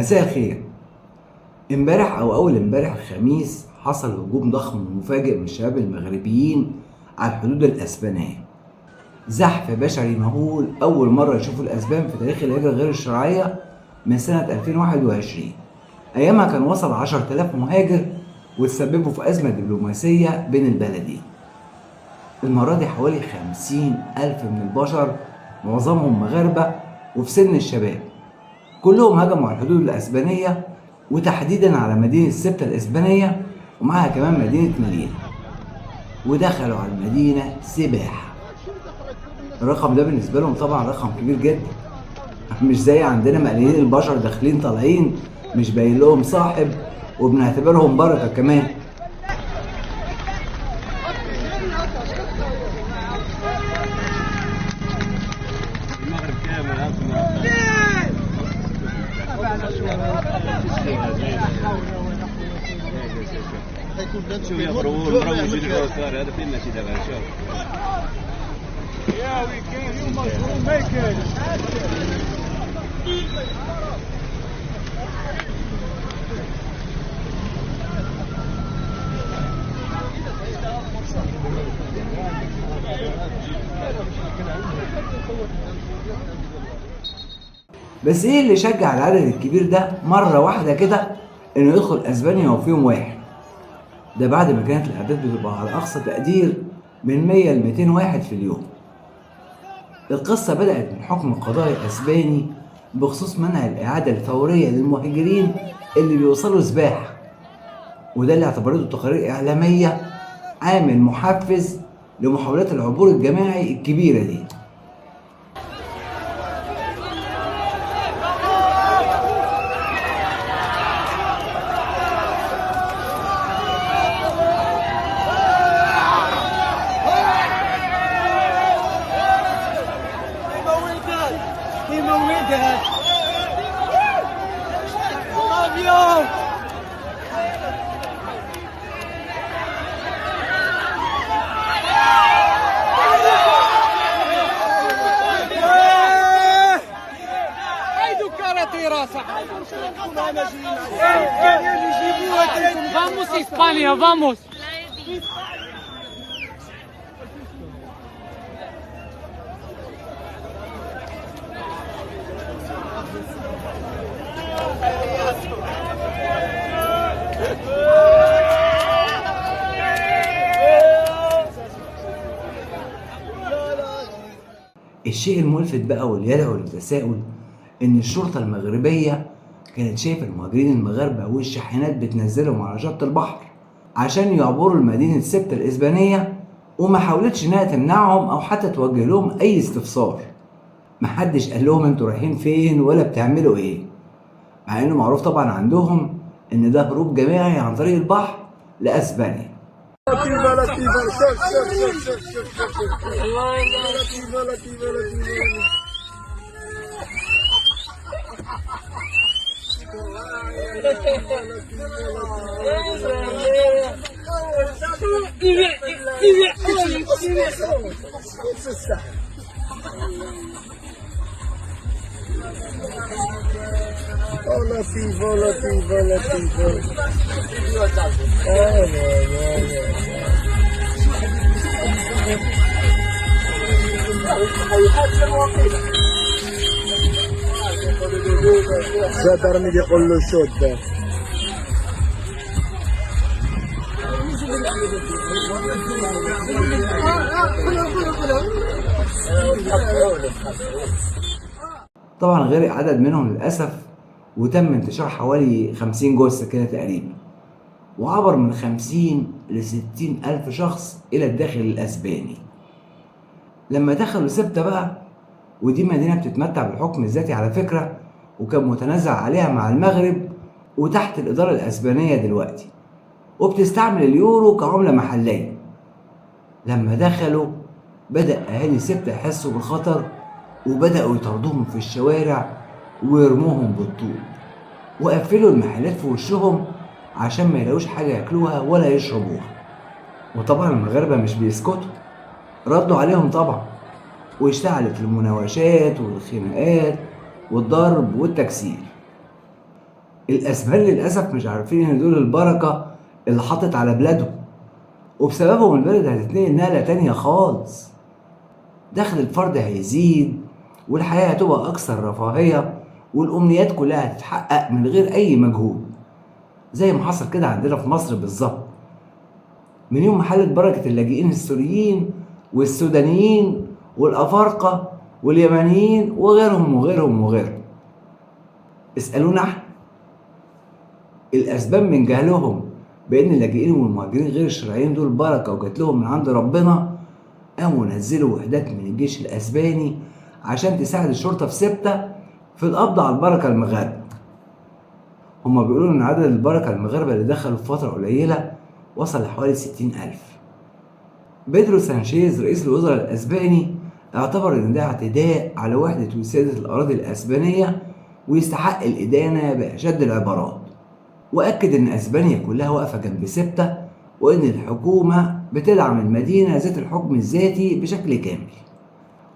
مساء الخير. امبارح او اول امبارح الخميس حصل هجوم ضخم ومفاجئ من الشباب المغربيين على الحدود الاسبانيه. زحف بشري مهول اول مره يشوفوا الاسبان في تاريخ الهجره غير الشرعيه من سنه 2021. ايامها كان وصل 10,000 مهاجر وتسببوا في ازمه دبلوماسيه بين البلدين. المره دي حوالي 50,000 من البشر، معظمهم مغاربه وفي سن الشباب، كلهم هجموا على الحدود الاسبانيه وتحديدا على مدينة سبتة الإسبانية ومعها كمان مدينة مليل، ودخلوا على المدينة سباحة. الرقم ده بالنسبة لهم طبعا رقم كبير جدا، مش زي عندنا ملايين البشر داخلين طالعين مش باين لهم صاحب وبنعتبرهم بركة كمان. شوف يا برو شنو صار هذا فين ماشي دابا شوف يا ويكين يوم مشهور ما كاين. بس ايه اللي شجع العدد الكبير ده مرة واحدة كده انه يدخل اسبانيا وفيهم واحد؟ ده بعد ما كانت الاعداد بتبقى على اقصى تقدير من 100 ل 200 واحد في اليوم. القصة بدأت من حكم القضاء الاسباني بخصوص منع الاعادة الفورية للمهاجرين اللي بيوصلوا سباحة، وده اللي اعتبرته تقارير اعلامية عامل محفز لمحاولات العبور الجماعي الكبيرة دي. Vamos España, vamos. الشيء الملفت بقى واللي يدعو للتساؤل ان الشرطة المغربية كانت شايفة المهاجرين المغاربة والشاحنات بتنزلهم على شط البحر عشان يعبروا لمدينة سبتة الإسبانية، وما حاولتش انها تمنعهم او حتى توجه لهم اي استفسار. محدش قال لهم انتوا رايحين فين ولا بتعملوا ايه، مع انه معروف طبعا عندهم ان ده هروب جماعي عن طريق البحر لاسبانيا. صدرني بيقول له شد طبعا غير عدد منهم للأسف، وتم انتشار حوالي 50 جثة كده تقريبا، وعبر من 50 ل 60 ألف شخص إلى الداخل الأسباني. لما دخلوا سبتة بقى، ودي مدينة بتتمتع بالحكم الذاتي على فكرة، وكان متنازع عليها مع المغرب وتحت الإدارة الأسبانية دلوقتي، وبتستعمل اليورو كعملة محلية. لما دخلوا بدأ أهالي سبتة يحسوا بالخطر وبدأوا يطردوهم في الشوارع ويرموهم بالطوب، وقفلوا المحلات في وشهم عشان ما يلاقوش حاجة ياكلوها ولا يشربوها. وطبعا المغاربة مش بيسكتوا، ردوا عليهم طبعا، واشتعلت المناوشات والخناقات والضرب والتكسير. الاسبان للاسف مش عارفين ان دول البركه اللي حطت على بلادهم، وبسببهم البلد هتتنقل نقله تانية خالص. دخل الفرد هيزيد، والحياه هتبقى اكثر رفاهيه، والامنيات كلها هتتحقق من غير اي مجهود، زي ما حصل كده عندنا في مصر بالظبط. من يوم ما حلت بركه اللاجئين السوريين والسودانيين والافارقه واليمنيين وغيرهم وغيرهم وغيرهم. اسالونا احنا. الاسباب من جهلهم بان اللاجئين والمهاجرين غير الشرعيين دول بركه وجات لهم من عند ربنا، قاموا نزلوا وحدات من الجيش الاسباني عشان تساعد الشرطه في سبته في القبض على البركه المغاربه. هما بيقولوا ان عدد البركه المغاربه اللي دخلوا في فتره قليله وصل لحوالي 60,000. بيدرو سانشيز رئيس الوزراء الاسباني اعتبر ان ده اعتداء على وحده وسياده الاراضي الاسبانيه ويستحق الادانه باشد العبارات، واكد ان اسبانيا كلها واقفه جنب سبته، وان الحكومه بتدعم المدينه ذات الحكم الذاتي بشكل كامل.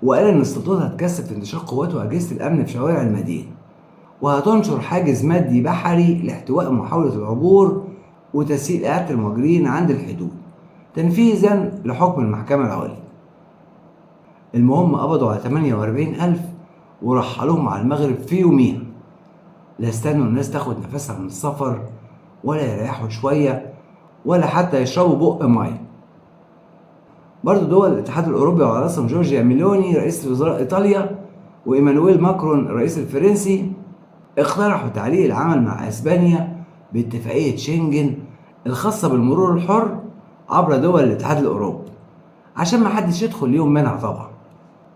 وقال ان السلطات هتكثف انتشار قوات واجهزه الامن في شوارع المدينه، وهتنشر حاجز مادي بحري لاحتواء محاوله العبور وتسهيل اعاده المهاجرين عند الحدود تنفيذا لحكم المحكمه العليا. المهم قبضوا على 48,000 ورحلوهم على المغرب في يوميها. لا استنوا الناس تاخد نفسها من السفر، ولا يريحوا شوية، ولا حتى يشربوا بق مية. برضو دول الاتحاد الأوروبي وعلى رأسهم جورجيا ميلوني رئيس وزراء إيطاليا وإيمانويل ماكرون الرئيس الفرنسي اقترحوا تعليق العمل مع أسبانيا باتفاقية شنجن الخاصة بالمرور الحر عبر دول الاتحاد الأوروبي عشان ما حدش يدخل ليهم منها طبعا.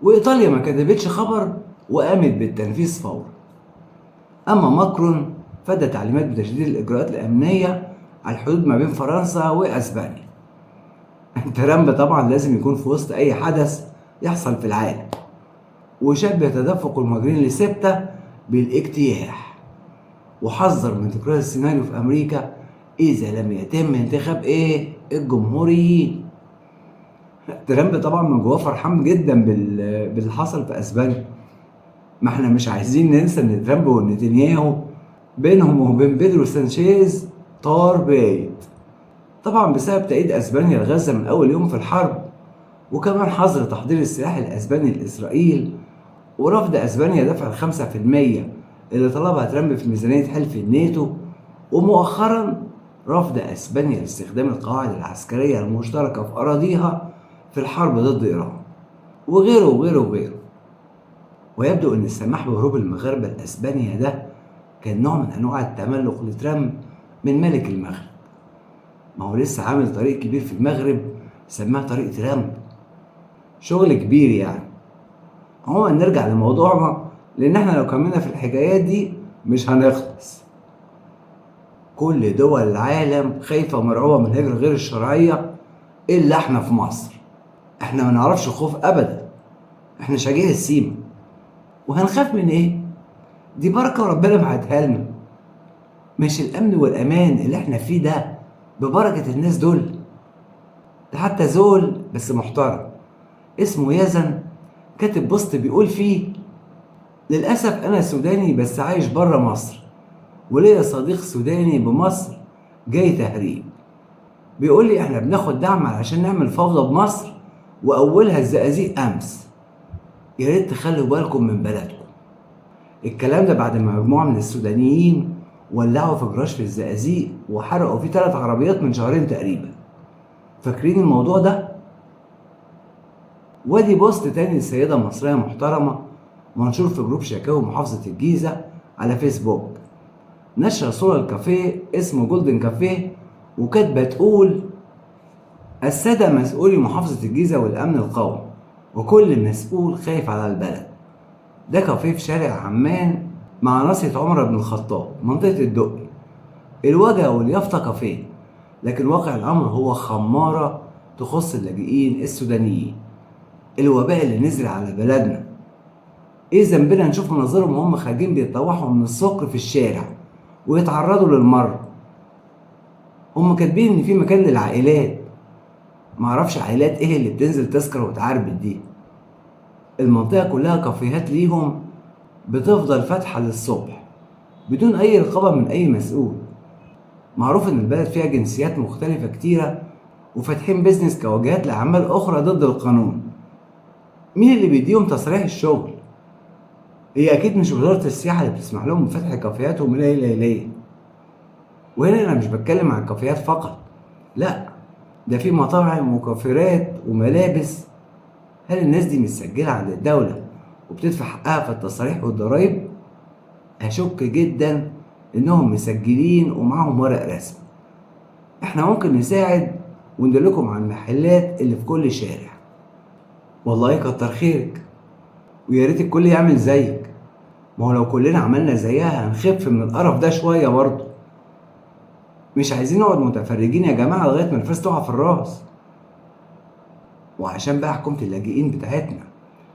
وإيطاليا ما كتبتش خبر وقامت بالتنفيذ فورا. أما ماكرون فدى تعليمات بتشديد الإجراءات الأمنية على الحدود ما بين فرنسا وأسبانيا. ترامب طبعا لازم يكون في وسط أي حدث يحصل في العالم، وشبه تدفق المهاجرين لسبتة بالاجتياح، وحذر من تكرار السيناريو في أمريكا إذا لم يتم انتخاب الجمهوريين. ترامب طبعا من جواه فرحان جدا باللي حصل في أسبانيا. ما احنا مش عايزين ننسى ان ترامب ونتنياهو بينهم وبين بيدرو سانشيز طار بايت، طبعا بسبب تأييد اسبانيا لغزة من اول يوم في الحرب، وكمان حظر تحضير السلاح الاسباني لاسرائيل، ورفض اسبانيا دفع 5% اللي طلبها ترامب في ميزانية حلف الناتو، ومؤخرا رفض اسبانيا لاستخدام القواعد العسكرية المشتركة في اراضيها في الحرب ضد ايران، وغيره وغيره وغيره. ويبدو ان السماح بهروب المغاربه لاسبانيا ده كان نوع من انواع التملق لترامب من ملك المغرب. ما هو لسه عامل طريق كبير في المغرب سماه طريق ترامب، شغل كبير يعني. عموما نرجع لموضوعنا، لان احنا لو كملنا في الحكايات دي مش هنخلص. كل دول العالم خايفه ومرعوبه من الهجره غير الشرعيه الا احنا في مصر. احنا ما نعرفش خوف ابدا، احنا شجاع السيما. وهنخاف من ايه؟ دي بركة وربنا بعتها لنا. مش الامن والامان اللي احنا فيه ده ببركة الناس دول؟ ده حتى زول بس محترم اسمه يزن كاتب بوست بيقول فيه: للأسف أنا سوداني بس عايش برا مصر، وليا صديق سوداني بمصر جاي تهريب. بيقول لي احنا بناخد دعم علشان نعمل فوضى بمصر وأولها الزقازيق أمس. يا ريت تخلوا بالكم من بلدكم. الكلام ده بعد ما مجموعة من السودانيين ولعوا في جراج في الزقازيق وحرقوا فيه 3 عربيات من شهرين تقريبا. فاكرين الموضوع ده؟ وادي بوست تاني لسيدة مصرية محترمة منشور في جروب شكاوي محافظة الجيزة على فيسبوك، نشر صورة الكافيه اسمه جولدن كافيه وكاتبة تقول: السادة مسؤولي محافظة الجيزة والأمن القومي وكل مسؤول خايف على البلد. ده كافيه في شارع عمان مع ناصية عمر بن الخطاب منطقة الدقي. الواجهة واليافطة كافيه، لكن واقع الأمر هو خمارة تخص اللاجئين السودانيين. الوباء اللي نزل على بلدنا، ايه ذنبنا نشوف مناظرهم وهم خارجين بيتطوحوا من السكر في الشارع ويتعرضوا للمرض؟ هم كاتبين ان في مكان للعائلات، معرفش عائلات ايه اللي بتنزل تسكر وتعربد دي. المنطقة كلها كافيهات ليهم بتفضل فاتحة للصبح بدون أي رقابة من أي مسؤول. معروف إن البلد فيها جنسيات مختلفة كتيرة وفاتحين بيزنس كوجهات لأعمال أخرى ضد القانون. مين اللي بيديهم تصريح الشغل؟ هي أكيد مش وزارة السياحة اللي بتسمح لهم بفتح كافيهات وملاهي ليلية. وهنا أنا مش بتكلم عن الكافيهات فقط، لأ، ده في مطاعم وكافيرات وملابس. هل الناس دي متسجلة عند الدولة وبتدفع حقها في التصاريح والضرايب؟ أشك جدا إنهم مسجلين ومعاهم ورق رسمي. إحنا ممكن نساعد وندلكم على المحلات اللي في كل شارع. والله كتر خيرك، ويا ريت الكل يعمل زيك. ما هو لو كلنا عملنا زيها هنخف من القرف ده شوية برضه. مش عايزين نقعد متفرجين يا جماعة لغاية ما الفاس تقع في الراس. وعشان بقى حكومة اللاجئين بتاعتنا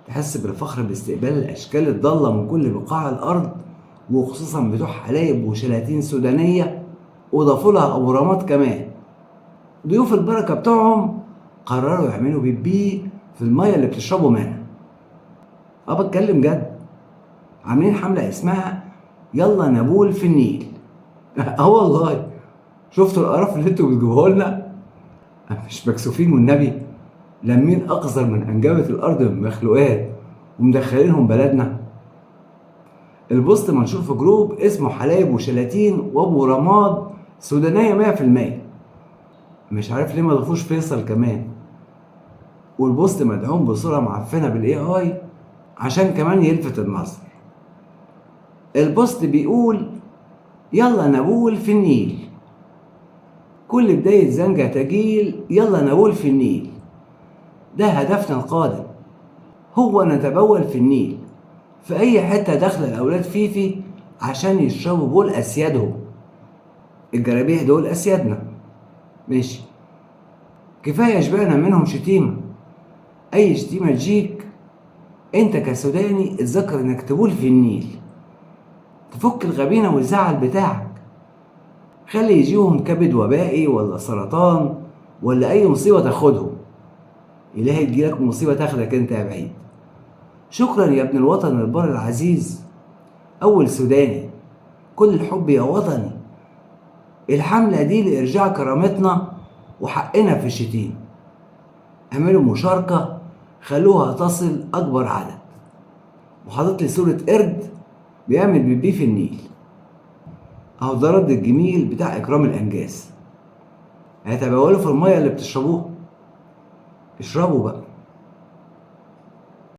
تحس بالفخر باستقبال الأشكال الضالة من كل بقاع الأرض، وخصوصا بتوع حلايب وشلاتين سودانية، وضافوا لها أبو رماد كمان. ضيوف البركة بتوعهم قرروا يعملوا بيبي في المية اللي بتشربوا منها. بتكلم جد. عاملين حملة اسمها يلا نبول في النيل. والله شفتوا القرف اللي انتوا بتجيبوه لنا؟ مش مكسوفين والنبي؟ لمين أقذر من أنجبة الأرض من مخلوقات ومدخلينهم بلدنا؟ البوست منشور في جروب اسمه حلايب وشلاتين وأبو رماد سودانية 100%. مش عارف ليه ما ضافوش فيصل كمان. والبوست مدعوم بصورة معفنة بالAI عشان كمان يلفت النظر. البوست بيقول يلا نبول في النيل، كل بداية زنجة تجيل يلا نبول في النيل، ده هدفنا القادم، هو نتبول في النيل في أي حتة داخل الأولاد فيفي عشان يشربوا بول أسيادهم. الجرابيح دول أسيادنا، ماشي، كفاية شبعنا منهم شتيمة. أي شتيمة تجيك أنت كسوداني اتذكر إنك تبول في النيل، تفك الغبينة والزعل بتاعك. خلي يجيهم كبد وبائي ولا سرطان ولا أي مصيبة تاخدهم. إلهي تجيلك مصيبة تاخدك أنت يا بعيد. شكرا يا ابن الوطن البار العزيز، أول سوداني، كل الحب يا وطني. الحملة دي لإرجاع كرامتنا وحقنا في الشتيم. اعملوا مشاركة، خلوها تصل أكبر عدد. وحاطط لي صورة قرد بيعمل بيبي في النيل. أهو ده رد الجميل بتاع إكرام الأنجاز. هيتبولوا في المية اللي بتشربوها. اشربوا بقى.